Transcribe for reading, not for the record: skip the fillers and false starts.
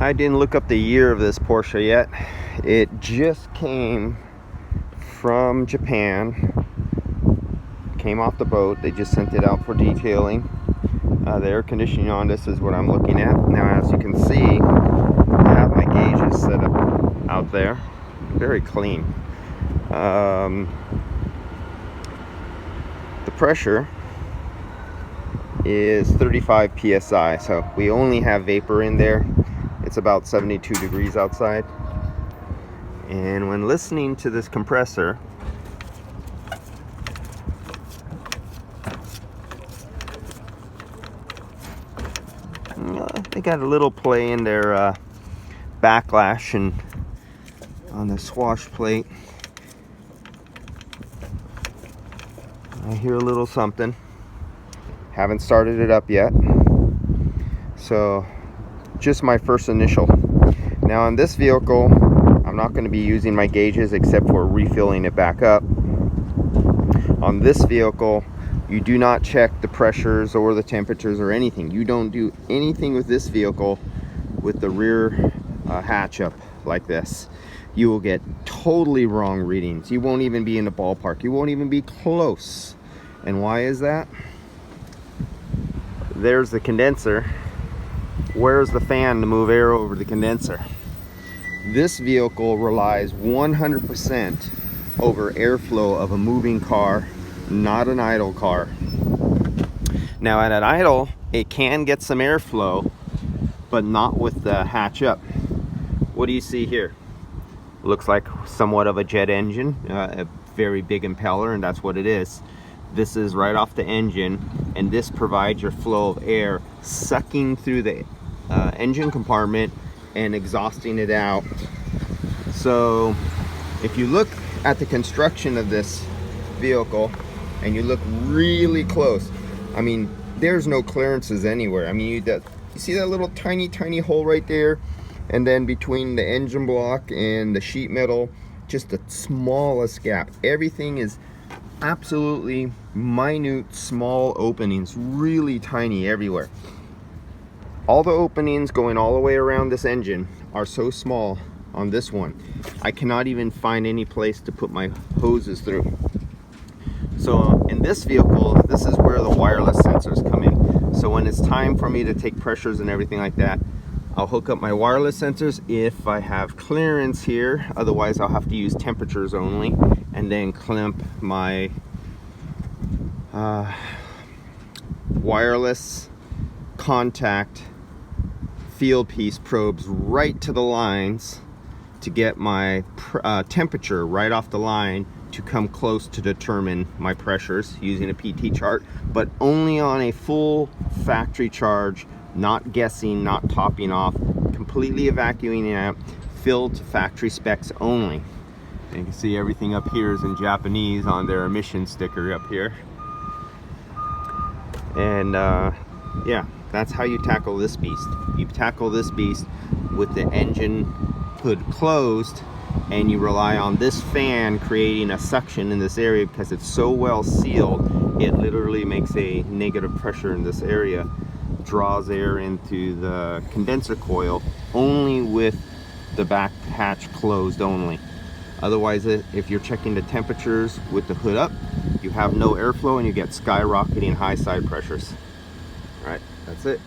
I didn't look up the year of this Porsche yet. It just came from Japan. Came off the boat. They just sent it out for detailing. The air conditioning on this is what I'm looking at. Now, as you can see, I have my gauges set up out there. Very clean. The pressure is 35 psi, so we only have vapor in there. It's about 72 degrees outside. And when listening to this compressor, they got a little play in their backlash and on the swash plate. I hear a little something. Haven't started it up yet. So just my first initial. Now on this vehicle, I'm not going to be using my gauges except for refilling it back up. On this vehicle, you do not check the pressures or the temperatures or anything. You don't do anything with this vehicle with the rear hatch up like this. You will get totally wrong readings. You won't even be in the ballpark. You won't even be close. And why is that? There's the condenser. Where's the fan to move air over the condenser? This vehicle relies 100% over airflow of a moving car, not an idle car. Now at an idle, it can get some airflow, but not with the hatch up. What do you see here? Looks like somewhat of a jet engine, a very big impeller, and that's what it is. This is right off the engine, and this provides your flow of air sucking through the engine compartment and exhausting it out. So if you look at the construction of this vehicle and you look really close, I mean, there's no clearances anywhere. I mean, you see that little tiny hole right there, and then between the engine block and the sheet metal, just the smallest gap. Everything is absolutely minute, small openings, really tiny everywhere. All the openings going all the way around this engine are so small on this one, I cannot even find any place to put my hoses through. So in this vehicle, this is where the wireless sensors come in. So when it's time for me to take pressures and everything like that, I'll hook up my wireless sensors if I have clearance here. Otherwise, I'll have to use temperatures only, and then clamp my wireless contact field piece probes right to the lines to get my temperature right off the line to come close to determine my pressures using a PT chart, but only on a full factory charge, not guessing, not topping off, completely evacuating out, filled to factory specs only. And you can see everything up here is in Japanese on their emission sticker up here. And yeah, that's how you tackle this beast. You tackle this beast with the engine hood closed, and you rely on this fan creating a suction in this area because it's so well sealed. It literally makes a negative pressure in this area, draws air into the condenser coil only with the back hatch closed only. Otherwise, if you're checking the temperatures with the hood up, you have no airflow and you get skyrocketing high side pressures. All right, that's it.